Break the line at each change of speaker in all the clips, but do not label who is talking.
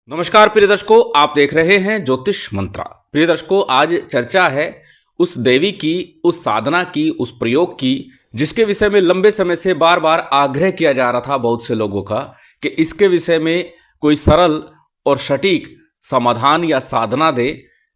नमस्कार प्रिय दर्शकों, आप देख रहे हैं ज्योतिष मंत्रा। प्रिय दर्शकों, आज चर्चा है उस देवी की, उस साधना की, उस प्रयोग की जिसके विषय में लंबे समय से बार बार आग्रह किया जा रहा था बहुत से लोगों का कि इसके विषय में कोई सरल और सटीक समाधान या साधना दे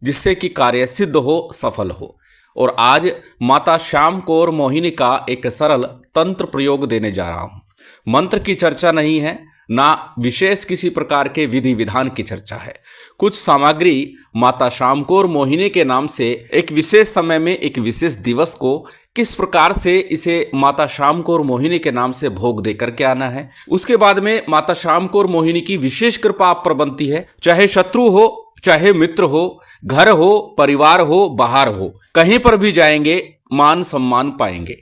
जिससे कि कार्य सिद्ध हो, सफल हो। और आज माता श्याम कौर मोहिनी का एक सरल तंत्र प्रयोग देने जा रहा हूं। मंत्र की चर्चा नहीं है, ना विशेष किसी प्रकार के विधि विधान की चर्चा है। कुछ सामग्री माता श्याम कौर मोहिनी के नाम से एक विशेष समय में, एक विशेष दिवस को किस प्रकार से इसे माता श्याम कौर मोहिनी के नाम से भोग दे करके आना है। उसके बाद में माता श्याम कौर मोहिनी की विशेष कृपा आप पर बनती है। चाहे शत्रु हो, चाहे मित्र हो, घर हो, परिवार हो, बाहर हो, कहीं पर भी जाएंगे मान सम्मान पाएंगे।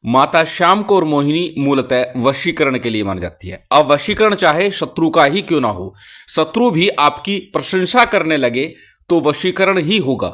माता श्याम कौर मोहिनी मूलतः वशीकरण के लिए मानी जाती है। अब वशीकरण चाहे शत्रु का ही क्यों ना हो, शत्रु भी आपकी प्रशंसा करने लगे तो वशीकरण ही होगा।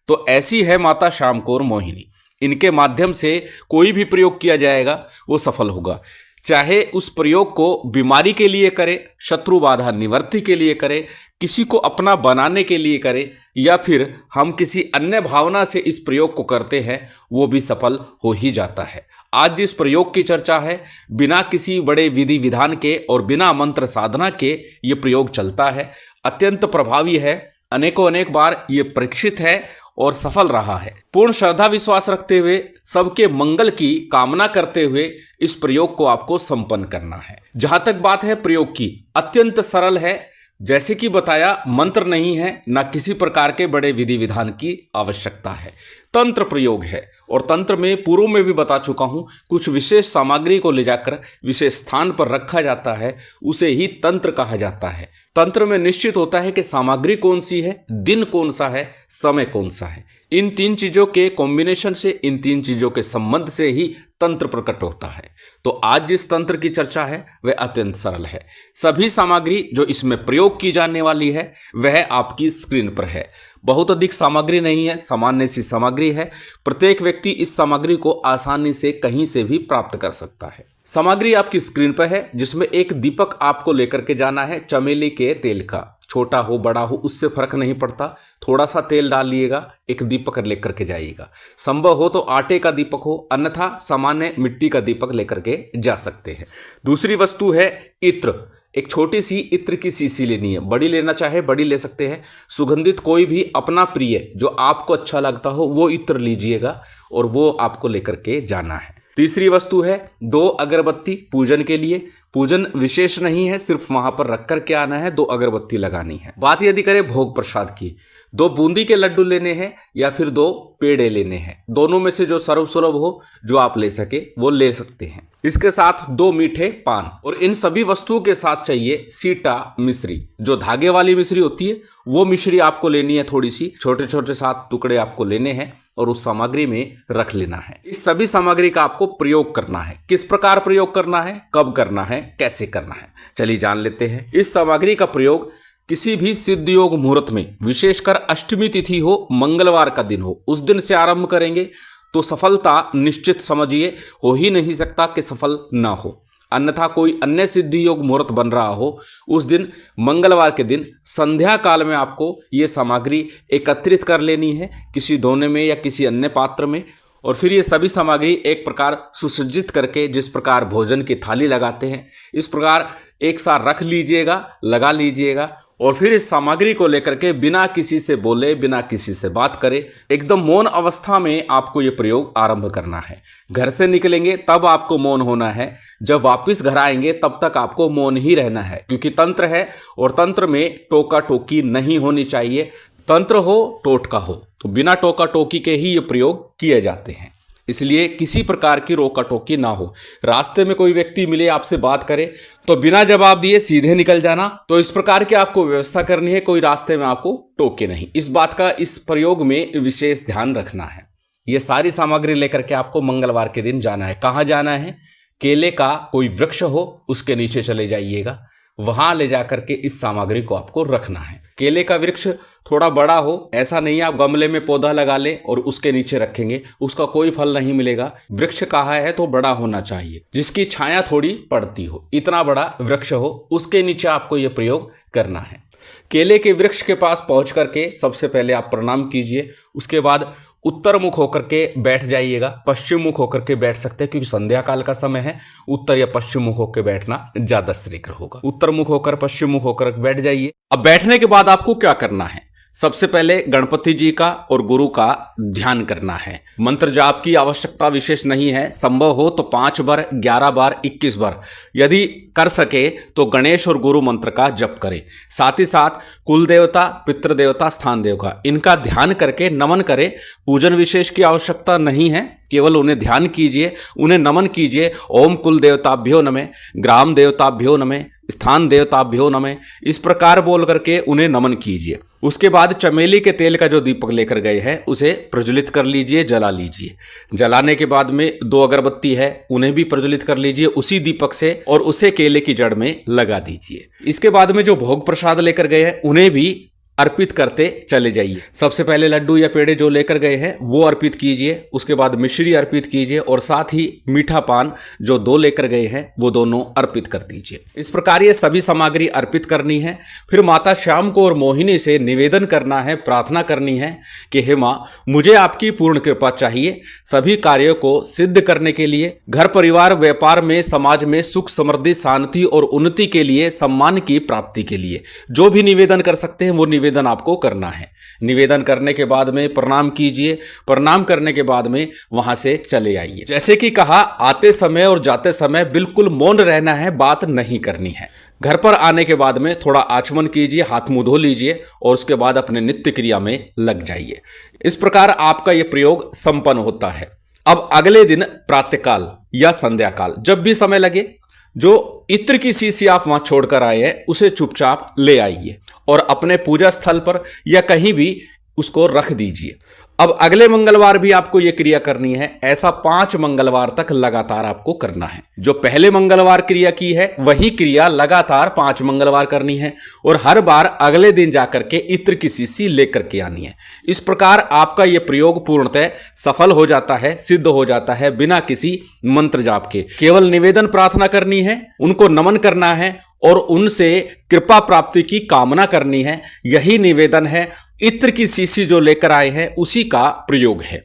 तो ऐसी है माता श्याम कौर मोहिनी। इनके माध्यम से कोई भी प्रयोग किया जाएगा वो सफल होगा। चाहे उस प्रयोग को बीमारी के लिए करे, शत्रु बाधा निवृत्ति के लिए करे, किसी को अपना बनाने के लिए करे, या फिर हम किसी अन्य भावना से इस प्रयोग को करते हैं, वो भी सफल हो ही जाता है। आज जिस प्रयोग की चर्चा है, बिना किसी बड़े विधि विधान के और बिना मंत्र साधना के ये प्रयोग चलता है। अत्यंत प्रभावी है, अनेकों अनेक बार ये परीक्षित है और सफल रहा है। पूर्ण श्रद्धा विश्वास रखते हुए, सबके मंगल की कामना करते हुए इस प्रयोग को आपको संपन्न करना है। जहां तक बात है प्रयोग की, अत्यंत सरल है। जैसे कि बताया, मंत्र नहीं है, ना किसी प्रकार के बड़े विधि विधान की आवश्यकता है। तंत्र प्रयोग है और तंत्र में पूर्व में भी बता चुका हूं, कुछ विशेष सामग्री को ले जाकर विशेष स्थान पर रखा जाता है, उसे ही तंत्र कहा जाता है। तंत्र में निश्चित होता है कि सामग्री कौन सी है, दिन कौन सा है, समय कौन सा है। इन तीन चीजों के कॉम्बिनेशन से, इन तीन चीजों के संबंध से ही तंत्र प्रकट होता है। तो आज जिस तंत्र की चर्चा है वह अत्यंत सरल है। सभी सामग्री जो इसमें प्रयोग की जाने वाली है वह आपकी स्क्रीन पर है। बहुत अधिक सामग्री नहीं है, सामान्य सी सामग्री है। प्रत्येक व्यक्ति इस सामग्री को आसानी से कहीं से भी प्राप्त कर सकता है। सामग्री आपकी स्क्रीन पर है, जिसमें एक दीपक आपको लेकर के जाना है, चमेली के तेल का। छोटा हो बड़ा हो उससे फर्क नहीं पड़ता, थोड़ा सा तेल डाल लिएगा, एक दीपक लेकर के जाइएगा। संभव हो तो आटे का दीपक हो, अन्यथा सामान्य मिट्टी का दीपक लेकर के जा सकते हैं। दूसरी वस्तु है इत्र। एक छोटी सी इत्र की शीशी लेनी है, बड़ी लेना चाहे बड़ी ले सकते हैं। सुगंधित कोई भी अपना प्रिय जो आपको अच्छा लगता हो वो इत्र लीजिएगा और वो आपको लेकर के जाना है। तीसरी वस्तु है 2 अगरबत्ती पूजन के लिए। पूजन विशेष नहीं है, सिर्फ वहां पर रख कर के आना है, 2 अगरबत्ती लगानी है। बात यदि करें भोग प्रसाद की, 2 बूंदी के लड्डू लेने हैं या फिर 2 पेड़े लेने हैं। दोनों में से जो सर्वसुलभ हो, जो आप ले सके वो ले सकते हैं। इसके साथ 2 मीठे पान, और इन सभी वस्तुओं के साथ चाहिए सीटा मिश्री। जो धागे वाली मिश्री होती है वो मिश्री आपको लेनी है, थोड़ी सी छोटे छोटे 7 टुकड़े आपको लेने हैं और उस सामग्री में रख लेना है। इस सभी सामग्री का आपको प्रयोग करना है। किस प्रकार प्रयोग करना है, कब करना है, कैसे करना है, चलिए जान लेते हैं। इस सामग्री का प्रयोग किसी भी सिद्ध योग मुहूर्त में, विशेषकर अष्टमी तिथि हो, मंगलवार का दिन हो, उस दिन से आरंभ करेंगे तो सफलता निश्चित समझिए। हो ही नहीं सकता कि सफल ना हो। अन्यथा कोई अन्य सिद्धि योग मुहूर्त बन रहा हो, उस दिन मंगलवार के दिन संध्या काल में आपको ये सामग्री एकत्रित कर लेनी है किसी दोने में या किसी अन्य पात्र में। और फिर ये सभी सामग्री एक प्रकार सुसज्जित करके, जिस प्रकार भोजन की थाली लगाते हैं, इस प्रकार एक साथ रख लीजिएगा, लगा लीजिएगा। और फिर इस सामग्री को लेकर के बिना किसी से बोले, बिना किसी से बात करे, एकदम मौन अवस्था में आपको ये प्रयोग आरंभ करना है। घर से निकलेंगे तब आपको मौन होना है, जब वापस घर आएंगे तब तक आपको मौन ही रहना है, क्योंकि तंत्र है और तंत्र में टोका टोकी नहीं होनी चाहिए। तंत्र हो, टोटका हो, तो बिना टोका टोकी के ही ये प्रयोग किए जाते हैं। इसलिए किसी प्रकार की रोका टोकी ना हो। रास्ते में कोई व्यक्ति मिले, आपसे बात करे, तो बिना जवाब दिए सीधे निकल जाना। तो इस प्रकार की आपको व्यवस्था करनी है, कोई रास्ते में आपको टोके नहीं। इस बात का इस प्रयोग में विशेष ध्यान रखना है। ये सारी सामग्री लेकर के आपको मंगलवार के दिन जाना है। कहाँ जाना है? केले का कोई वृक्ष हो उसके नीचे चले जाइएगा, वहां ले जाकर के इस सामग्री को आपको रखना है। केले का वृक्ष थोड़ा बड़ा हो, ऐसा नहीं आप गमले में पौधा लगा लें और उसके नीचे रखेंगे, उसका कोई फल नहीं मिलेगा। वृक्ष कहा है तो बड़ा होना चाहिए, जिसकी छाया थोड़ी पड़ती हो, इतना बड़ा वृक्ष हो, उसके नीचे आपको यह प्रयोग करना है। केले के वृक्ष के पास पहुंच करके सबसे पहले आप प्रणाम कीजिए। उसके बाद उत्तर मुख होकर के बैठ जाइएगा। पश्चिम मुख होकर के बैठ सकते हैं क्योंकि संध्या काल का समय है। उत्तर या पश्चिम मुख होकर बैठना ज्यादा श्रेयकर होगा। उत्तर मुख होकर पश्चिम मुख होकर बैठ जाइए। अब बैठने के बाद आपको क्या करना है? सबसे पहले गणपति जी का और गुरु का ध्यान करना है। मंत्र जाप की आवश्यकता विशेष नहीं है। संभव हो तो 5 बार, 11 बार, 21 बार, यदि कर सके तो गणेश और गुरु मंत्र का जप करें। साथ ही साथ कुल देवता, पितृ देवता, स्थान देवता, इनका ध्यान करके नमन करें। पूजन विशेष की आवश्यकता नहीं है, केवल उन्हें ध्यान कीजिए, उन्हें नमन कीजिए। ओम कुल देवताभ्यो नमः, ग्राम देवताभ्यो नमः, स्थान देवताभ्यो नमः, इस प्रकार बोल करके उन्हें नमन कीजिए। उसके बाद चमेली के तेल का जो दीपक लेकर गए हैं उसे प्रज्वलित कर लीजिए, जला लीजिए। जलाने के बाद में 2 अगरबत्ती है, उन्हें भी प्रज्वलित कर लीजिए उसी दीपक से, और उसे केले की जड़ में लगा दीजिए। इसके बाद में जो भोग प्रसाद लेकर गए हैं उन्हें भी अर्पित करते चले जाइए। सबसे पहले लड्डू या पेड़े जो लेकर गए हैं वो अर्पित कीजिए। उसके बाद मिश्री अर्पित कीजिए और साथ ही मीठा पान जो 2 लेकर गए हैं वो दोनों अर्पित कर दीजिए। इस प्रकार ये सभी सामग्री अर्पित करनी है। फिर माता श्याम को और मोहिनी से निवेदन करना है, प्रार्थना करनी है कि हे माँ, मुझे आपकी पूर्ण कृपा चाहिए सभी कार्यों को सिद्ध करने के लिए, घर परिवार व्यापार में, समाज में सुख समृद्धि शांति और उन्नति के लिए, सम्मान की प्राप्ति के लिए जो भी निवेदन कर सकते हैं वो निवेदन आपको करना है। निवेदन करने के बाद में प्रणाम कीजिए। प्रणाम करने के बाद में वहां से चले आइए। जैसे कि कहा, आते समय और जाते समय बिल्कुल मौन रहना है, बात नहीं करनी है। घर पर आने के बाद में थोड़ा आचमन कीजिए, हाथ मुंह धो लीजिए और उसके बाद अपने नित्य क्रिया में लग जाइए। इस प्रकार आपका यह प्रयोग संपन्न होता है। अब अगले दिन प्रातःकाल या संध्या काल, जब भी समय लगे, जो इत्र की शीशी आप वहां छोड़कर आए हैं उसे चुपचाप ले आइए और अपने पूजा स्थल पर या कहीं भी उसको रख दीजिए। अब अगले मंगलवार भी आपको यह क्रिया करनी है। ऐसा 5 मंगलवार तक लगातार आपको करना है। जो पहले मंगलवार क्रिया की है वही क्रिया लगातार 5 मंगलवार करनी है और हर बार अगले दिन जाकर के इत्र की शीशी लेकर के आनी है। इस प्रकार आपका यह प्रयोग पूर्णतः सफल हो जाता है, सिद्ध हो जाता है बिना किसी मंत्र जाप के। केवल निवेदन प्रार्थना करनी है, उनको नमन करना है और उनसे कृपा प्राप्ति की कामना करनी है। यही निवेदन है। इत्र की शीशी जो लेकर आए हैं उसी का प्रयोग है।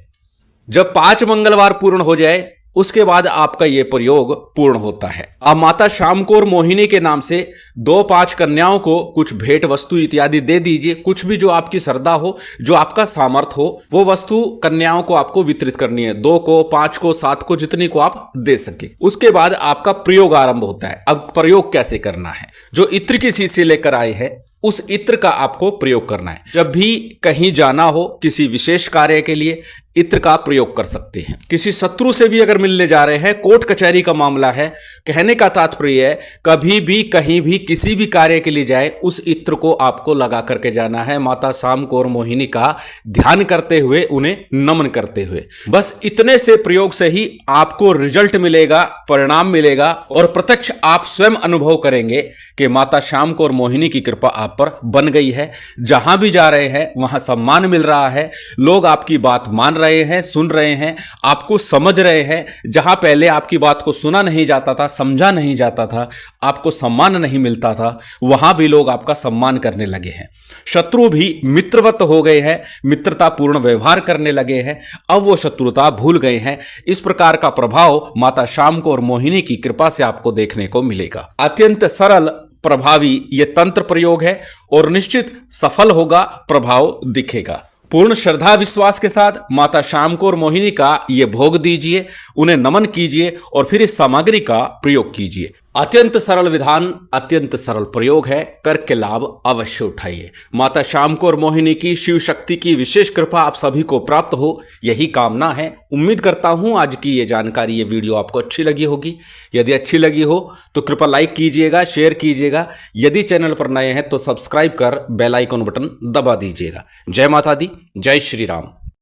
जब 5 मंगलवार पूर्ण हो जाए उसके बाद आपका यह प्रयोग पूर्ण होता है। अब माता श्याम को और मोहिनी के नाम से 2-5 कन्याओं को कुछ भेंट वस्तु इत्यादि दे दीजिए। कुछ भी जो आपकी श्रद्धा हो, जो आपका सामर्थ हो, वो वस्तु कन्याओं को आपको वितरित करनी है। 2 को, 5 को, 7 को, जितनी को आप दे सके। उसके बाद आपका प्रयोग आरंभ होता है। अब प्रयोग कैसे करना है? जो इत्र की शीशी लेकर आए हैं उस इत्र का आपको प्रयोग करना है। जब भी कहीं जाना हो किसी विशेष कार्य के लिए इत्र का प्रयोग कर सकते हैं। किसी शत्रु से भी अगर मिलने जा रहे हैं, कोर्ट कचहरी का मामला है, कहने का तात्पर्य है कभी भी कहीं भी किसी भी कार्य के लिए जाए उस इत्र को आपको लगा करके जाना है। माता श्याम को और मोहिनी का ध्यान करते हुए, उन्हें नमन करते हुए। बस इतने से प्रयोग से ही आपको रिजल्ट मिलेगा, परिणाम मिलेगा और प्रत्यक्ष आप स्वयं अनुभव करेंगे कि माता श्याम को और मोहिनी की कृपा आप पर बन गई है। जहां भी जा रहे हैं वहां सम्मान मिल रहा है, लोग आपकी बात मान रहे हैं, सुन रहे हैं, आपको समझ रहे हैं। जहां पहले आपकी बात को सुना नहीं जाता था, समझा नहीं जाता था, आपको सम्मान नहीं मिलता था, वहां भी लोग आपका सम्मान करने लगे हैं। शत्रु भी मित्रवत हो गए हैं, मित्रता पूर्ण व्यवहार करने लगे हैं। अब वो शत्रुता भूल गए हैं। इस प्रकार का प्रभाव माता श्याम को और मोहिनी की कृपा से आपको देखने को मिलेगा। अत्यंत सरल प्रभावी ये तंत्र प्रयोग है और निश्चित सफल होगा, प्रभाव दिखेगा। पूर्ण श्रद्धा विश्वास के साथ माता श्याम को और मोहिनी का ये भोग दीजिए, उन्हें नमन कीजिए और फिर इस सामग्री का प्रयोग कीजिए। अत्यंत सरल विधान, अत्यंत सरल प्रयोग है, करके लाभ अवश्य उठाइए। माता श्याम को और मोहिनी की शिव शक्ति की विशेष कृपा आप सभी को प्राप्त हो, यही कामना है। उम्मीद करता हूं आज की ये जानकारी, ये वीडियो आपको अच्छी लगी होगी। यदि अच्छी लगी हो तो कृपया लाइक कीजिएगा, शेयर कीजिएगा। यदि चैनल पर नए हैं तो सब्सक्राइब कर बेल आइकन बटन दबा दीजिएगा। जय माता दी, जय श्री राम।